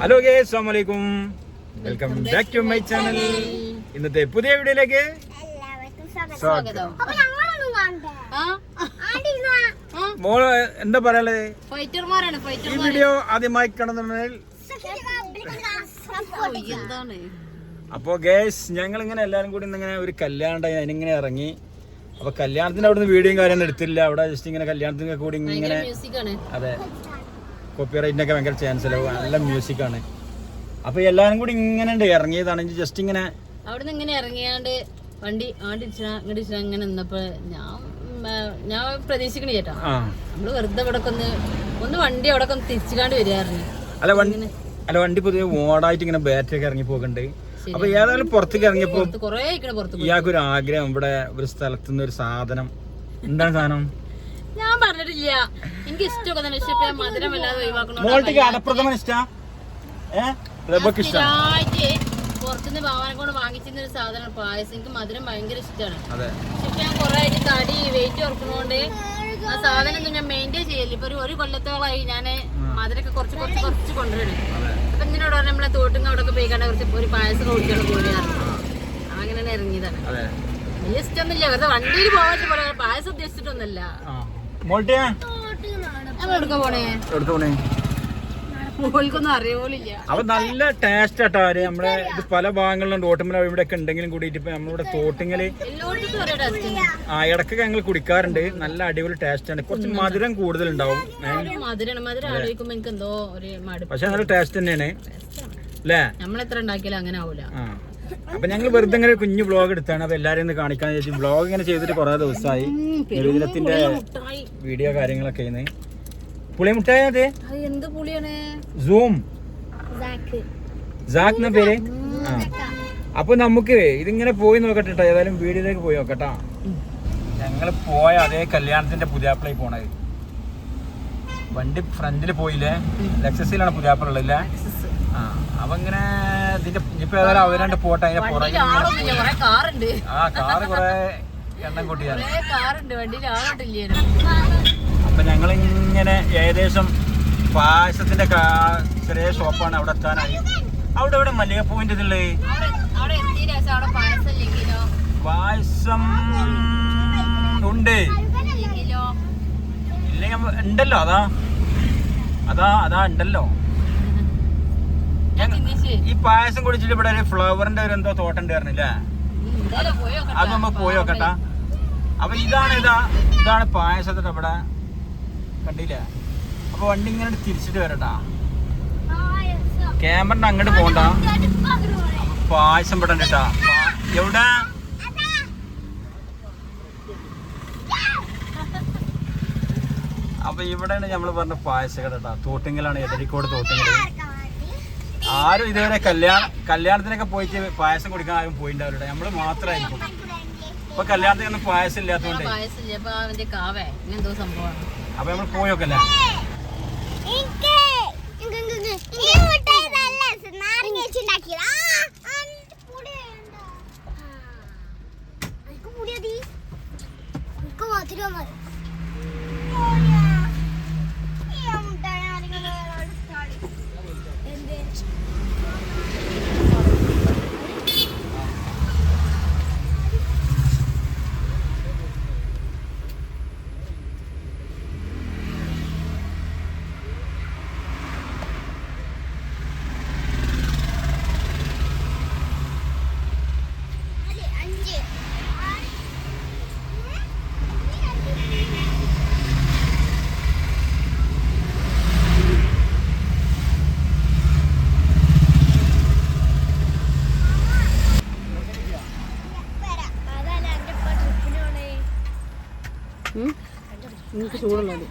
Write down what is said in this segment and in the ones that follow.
Hello guys, അസ്സലാമു അലൈക്കും. Welcome back to my channel. ഇന്നത്തെ പുതിയ വീഡിയോയിലേക്ക് സ്വാഗതം. മോള് എന്താ പറയാനുള്ളത്? ഈ വീഡിയോ ആദ്യമായി കാണുന്നുണ്ടെങ്കിൽ അപ്പോ ഗൈസ്, ഞങ്ങൾ ഇങ്ങനെ എല്ലാരും കൂടി ഇങ്ങനെ ഒരു കല്യാണം അതിനിങ്ങനെ ഇറങ്ങി. അപ്പൊ കല്യാണത്തിന് അവിടുന്ന് വീഡിയോയും കാര്യമൊന്നും എടുത്തില്ല. അവിടെ ജസ്റ്റ് ഇങ്ങനെ കല്യാണത്തിന് കൂടി ഇങ്ങനെ, അതെ, കോപ്പിറൈറ്റിനൊക്കെ ഭയങ്കര ചാൻസ് അല്ല, നല്ല മ്യൂസിക്കാണ്. അപ്പൊ എല്ലാരും കൂടി ഇങ്ങനെ ഇറങ്ങിയതാണ്. ജസ്റ്റ് ഇങ്ങനെ അവിടുന്ന് ഇങ്ങനെ ഇറങ്ങിയാണ്ട് വണ്ടി ഇങ്ങനെ നിന്നപ്പോ ഞാൻ പ്രതീക്ഷിക്കണ ചേട്ടാ, നമ്മള് വെറുതെ ഇവിടെ ഒന്ന് വണ്ടി അവിടെ ഒന്ന് തിരിച്ചുകാണ്ട് വരികയായിരുന്നു. അല്ല വണ്ടി പൊതുവെ ഓടായിട്ട് ഇങ്ങനെ ബാറ്ററി ഒക്കെ ഇറങ്ങി പോകുന്നുണ്ട്. അപ്പൊ ഏതായാലും പുറത്തേക്ക് ഇറങ്ങിയപ്പോ ഇയാൾക്കൊരു ആഗ്രഹം, ഇവിടെ ഒരു സ്ഥലത്തുനിന്ന് ഒരു സാധനം. എന്താണ് സാധനം? ഞാൻ പറഞ്ഞിട്ടില്ല, എനിക്ക് ഇഷ്ടമൊക്കെ തന്നെ. പക്ഷെ മധുരം വല്ലാതെ ഒഴിവാക്കണം. പുറത്തുനിന്ന് ഭാവനെ കൊണ്ട് വാങ്ങിച്ചിരുന്ന ഒരു സാധനം പായസം. എനിക്ക് മധുരം ഭയങ്കര ഇഷ്ടമാണ്. പക്ഷെ ഞാൻ കുറെ ആയിട്ട് തടി വെയിറ്റ് കുറക്കുന്നോണ്ട് ആ സാധനം ഒന്നും ഞാൻ മെയിൻറ്റെയിൻ ചെയ്യല്ല. ഇപ്പൊ ഒരു കൊല്ലത്തോളമായി ഞാൻ മധുരമൊക്കെ കുറച്ച് കൊണ്ടുവരും. അപ്പൊ ഇതിനോട് പറഞ്ഞാൽ നമ്മളെ തോട്ടും അവിടെ ഒക്കെ പോയിക്കാണ്ട് കുറച്ച് ഒരു പായസം കുടിക്കാൻ പോലെയാണ്. അങ്ങനെ ഇറങ്ങിയതാണ്. വലിയ ഇഷ്ടമൊന്നുമില്ല, വെറുതെ വണ്ടിയിൽ പോകാൻ പോലെ പായസം ഉദ്ദേശിച്ചിട്ടൊന്നുമല്ല. എടുക്കാൻ പോണേ മോൾക്കൊന്നും അറിയോലില്ല. അപ്പൊ നല്ല ടേസ്റ്റ് ആട്ടോ. നമ്മളെ ഇത് പല ഭാഗങ്ങളിലും തോട്ടുമ്പോ ഇവിടെ ഒക്കെ ഉണ്ടെങ്കിലും കൂടിയിട്ട് ഇപ്പൊ നമ്മളിവിടെ തോട്ടിങ്ങല് ഇടക്കൊക്കെ ഞങ്ങൾ കുടിക്കാറുണ്ട്. നല്ല അടിപൊളി ടേസ്റ്റ് ആണ്. കുറച്ച് മധുരം കൂടുതൽ ഉണ്ടാവും. പക്ഷെ നല്ല ടേസ്റ്റ് തന്നെയാണ് അല്ലേ? നമ്മളെത്ര ഉണ്ടാക്കിയാലും അങ്ങനെ ആവൂല. അപ്പൊ ഞങ്ങൾ വെറുതെ ഇങ്ങനെ കുഞ്ഞു വ്ളോഗ് എടുത്താണ്. അപ്പൊ എല്ലാരും ഒന്ന് കാണിക്കാൻ ചോദിച്ചു. വ്ളോഗ് ഇങ്ങനെ ചെയ്തിട്ട് കുറെ ദിവസമായി. നബിദിനത്തിന്റെ വീഡിയോ കാര്യങ്ങളൊക്കെ പുളിമുട്ടായ അതെ, എന്ത് പുളിയാണ്? സൂം സാക്ക് എന്ന പേര്. അപ്പൊ നമുക്ക് ഇതിങ്ങനെ പോയി നോക്കട്ടെ. ഏതായാലും വീഡിയോയിലേക്ക് പോയി നോക്കട്ടാ. ഞങ്ങള് പോയ അതേ കല്യാണത്തിന്റെ പുതിയാപ്പിളയിൽ പോണത്. വണ്ടി ഫ്രണ്ടില് പോയില്ലേ, ലെക്സസിലാണ് പുതിയാപ്പിള ഉള്ളല്ലേ? അപ്പൊ ഇങ്ങനെ ഇതിന്റെ ഇപ്പൊ ഏതായാലും അവരാണ്ട് പോട്ടെ. അതിന്റെ പുറകെ കാറ് കൊറേ എണ്ണം കൂട്ടിയാണ്. അപ്പൊ ഞങ്ങളിങ്ങനെ ഏകദേശം പായസത്തിന്റെ ചെറിയ ഷോപ്പാണ്. അവിടെ എത്താനായി. അവിടെ ഇവിടെ മല്ലികപ്പൂവിന്റെ ഇതുള്ളത് പായസം ഉണ്ട്. ഇല്ലെങ്കിൽ ഉണ്ടല്ലോ, അതാ ഉണ്ടല്ലോ. ഈ പായസം കുടിച്ചിട്ട് ഇവിടെ ഒരു ഫ്ലവറിന്റെ ഒരു എന്തോ തോട്ടം ഉണ്ടായിരുന്നില്ലേ? അത് നമ്മ പോയി നോക്കട്ടാ. അപ്പൊ ഇതാണ് പായസത്തിന്റെ ഇവിടെ കണ്ടില്ലേ? അപ്പൊ വണ്ടി ഇങ്ങനെ തിരിച്ചിട്ട് വരട്ടാ. ക്യാമറിന്റെ അങ്ങോട്ട് പോണ്ട. പായസം ഇവിടെ ഉണ്ടിട്ടാ. എവിടെ? അപ്പൊ ഇവിടെയാണ് നമ്മള് പറഞ്ഞ പായസം കേട്ടാ. തോട്ടിങ്ങലാണ്, എടരിക്കോട് തോട്ടിങ്ങല്. ആരും ഇതുവരെ കല്യാണത്തിനൊക്കെ പോയിട്ട് പായസം കുടിക്കാൻ ആരും പോയിണ്ടാവില്ല. നമ്മള് മാത്രമായിരിക്കും. ഇപ്പൊ കല്യാണത്തിനൊന്നും പായസം ഇല്ലാത്തതുകൊണ്ട് അപ്പൊ നമ്മൾ പോയോക്കല്ലേ. നിങ്ങക്ക് ചൂടുള്ളത്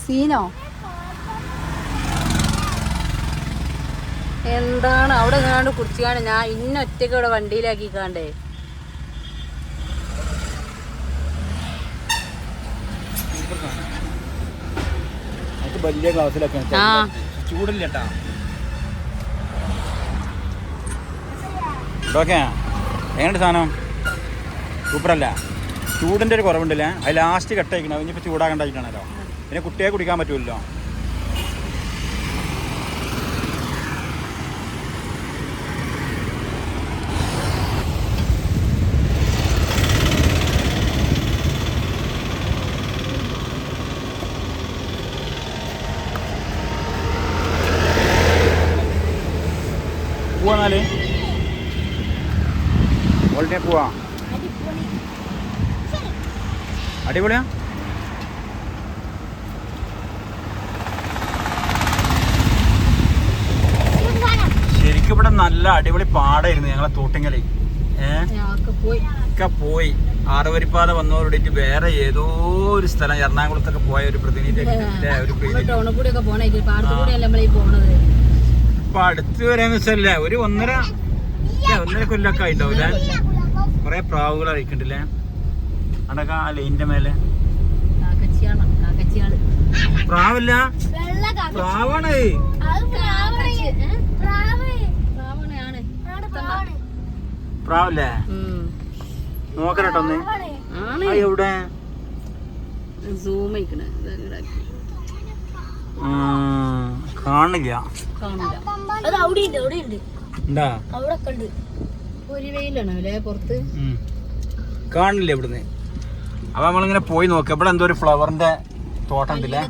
സീനോ? എന്താണ് അവിടെ എങ്ങാണ്ട് കുടിച്ചാണ് ഞാൻ ഇന്നൊറ്റക്ക് ഇവിടെ വണ്ടിയിലാക്കിക്കാണ്ടേ. സൂപ്പർ സാധനം. അത് വലിയ ഗ്ലാസ്സിലൊക്കെ ചൂടില്ല കേട്ടാ. ഓക്കെ എങ്ങനെയുണ്ട് സാധനം? സൂപ്പറല്ല? ചൂടിൻ്റെ ഒരു കുറവുണ്ടല്ലേ? അത് ലാസ്റ്റ് കട്ടയക്കണം. ഇനിയിപ്പോൾ ചൂടാകണ്ടായിട്ടാണല്ലോ. പിന്നെ കുട്ടിയെ കുടിക്കാൻ പറ്റുമല്ലോ. പോവാന്നാല് ഓൾട്ടേ പോവാ. അടിപൊളിയാ. ശരിക്കും ഇവിടെ നല്ല അടിപൊളി പാടായിരുന്നു ഞങ്ങളെ തോട്ടിങ്ങല്. ഒക്കെ പോയി. ആറുവരിപ്പാത വന്നവരോടിട്ട് വേറെ ഏതോ ഒരു സ്ഥലം എറണാകുളത്തൊക്കെ പോയ ഒരു പ്രതിനിധി ഇപ്പൊ അടുത്ത് വരാന്ന് വെച്ചല്ലേ ഒരു ഒന്നര കൊല്ലൊക്കെ ആയിണ്ടാവൂല. കൊറേ പ്രാവുകൾ അയക്കണ്ടില്ലേ അടക്ക ആ ലൈനിന്റെ മേലെ. പ്രാവല്ല, പ്രാവാണ്. പ്രാവല്ലേ? നോക്കണട്ടോ ഒന്ന്. എവിടെ കാണില്ല. കാണില്ല ഇവിടുന്ന്. അപ്പൊ നമ്മളിങ്ങനെ പോയി നോക്കാം. ഇവിടെ എന്തോ ഒരു ഫ്ലവറിന്റെ തോട്ടം ഉണ്ടല്ലേ?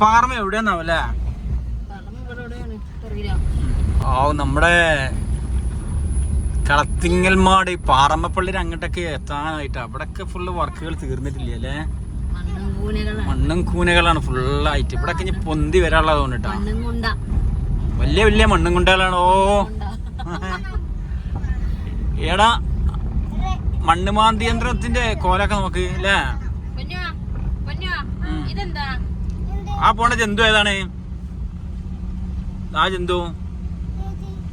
പാറമ എവിടെയാന്നാവല്ലേ? ആ നമ്മുടെ കളത്തിങ്ങൽമാട് പാറമ്മപ്പള്ളിയിൽ അങ്ങോട്ടൊക്കെ എത്താനായിട്ട് അവിടൊക്കെ ഫുള്ള് വർക്കുകൾ തീർന്നിട്ടില്ല അല്ലേ? മണ്ണും കൂനകളാണ് ഫുള്ളായിട്ട്. ഇവിടെ ഇനി പൊന്തി വരാനുള്ളത് തോന്നിട്ടാ. വലിയ വലിയ മണ്ണും കുണ്ടകളാണോ ഏടാ. മണ്ണുമാന്തി യന്ത്രത്തിന്റെ കോലൊക്കെ നോക്ക് അല്ലേ? ആ പോണ ജന്തു ഏതാണ്? ആ ജന്തു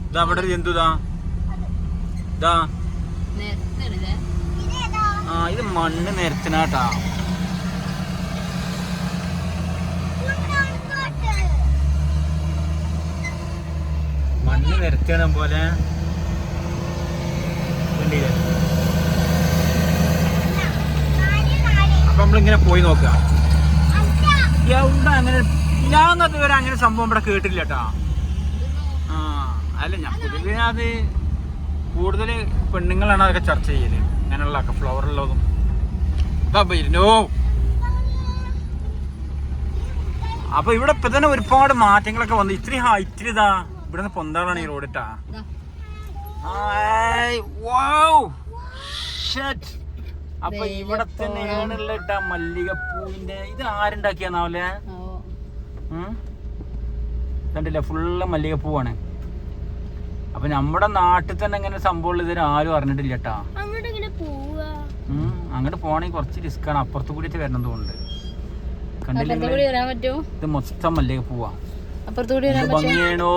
ഇതാ. അവിടെ ഒരു ജന്തു ഇതാ. ആ ഇത് മണ്ണ് നിരത്തിനാട്ടാ. മണ്ണ് നിരത്തിയാണ് പോലെ. അപ്പൊ നമ്മളിങ്ങനെ പോയി നോക്കുക. അങ്ങനെ ഞാൻ അതുവരെ അങ്ങനെ സംഭവം ഇവിടെ കേട്ടില്ല കേട്ടാ. ആ അല്ല ഞാൻ പൊതുവെ അത് കൂടുതൽ പെണ്ണുങ്ങളാണ് അതൊക്കെ ചർച്ച ചെയ്യല്. അങ്ങനെയുള്ള ഫ്ലവറുള്ളതും ഇരുന്നോ. അപ്പൊ ഇവിടെ ഇപ്പൊ തന്നെ ഒരുപാട് മാറ്റങ്ങളൊക്കെ വന്നു. ഇത്തിരി ഹൈറ്റിൽ ഇതാ ഇവിടെ നിന്ന് പൊന്താളാണ് ഈ റോഡിട്ടാ. അപ്പൊ ഇവിടെ തന്നെയാണുള്ള ഇട്ടാ മല്ലികപ്പൂവിന്റെ. ഇത് ആരുണ്ടാക്കിയാന്നാവല്ലേ? കണ്ടില്ല ഫുള്ള് മല്ലികപ്പൂവാണ്. അപ്പൊ നമ്മുടെ നാട്ടിൽ തന്നെ ഇങ്ങനെ സംഭവം ഇതുവരെ ആരും അറിഞ്ഞിട്ടില്ല കേട്ടാ. അങ്ങോട്ട് പോണെങ്കിൽ കുറച്ച് റിസ്ക്കാണ്. അപ്പുറത്ത് കൂടിയിട്ട് വരണം തോന്നുന്നുണ്ട്. കണ്ടില്ലേ ഇത് മൊത്തം മല്ലികപ്പൂവാ. ഭംഗിയാണോ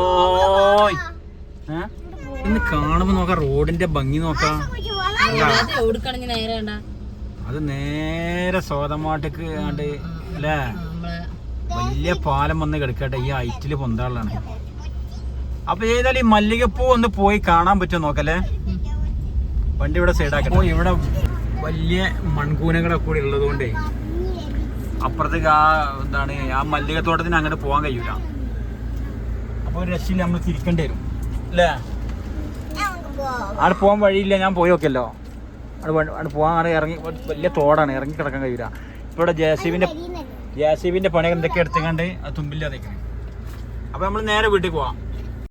ഇന്ന് കാണുമ്പോ നോക്കാം. റോഡിന്റെ ഭംഗി നോക്കാം. അത് നേരെ സോതമാട്ടക്ക് ആണ്ട് അല്ലേ? വലിയ പാലം വന്ന് കിടക്കട്ടെ. ഈ ഹൈറ്റില് പൊന്താളാണ്. അപ്പൊ ഏതായാലും ഈ മല്ലികപ്പൂ ഒന്ന് പോയി കാണാൻ പറ്റുമോ നോക്കല്ലേ? വണ്ടി ഇവിടെ സൈഡാക്കട്ടെ. ഇവിടെ വലിയ മൺകൂനകളൊക്കെ കൂടി ഉള്ളത് കൊണ്ടേ അപ്പുറത്തേക്ക് എന്താണ് ആ മല്ലികത്തോട്ടത്തിന് അങ്ങോട്ട് പോകാൻ കഴിയൂല. അപ്പൊ ഒരു രക്ഷയില്ല, നമ്മൾ തിരിക്കേണ്ടി വരും അല്ലേ? അവിടെ പോകാൻ വഴിയില്ല. ഞാൻ പോയി നോക്കിയല്ലോ. അവിടെ പോകാൻ ഇറങ്ങി വലിയ തോടാണ്, ഇറങ്ങി കിടക്കാൻ കഴിയൂല. ഇപ്പൊ ഇവിടെ ജെ.സി.ബിന്റെ പണിയൊക്കെ എന്തൊക്കെ എടുത്തുകൊണ്ട് അത് തുമ്പില്ലാതെ. അപ്പൊ നമ്മൾ നേരെ വീട്ടിൽ പോവാം.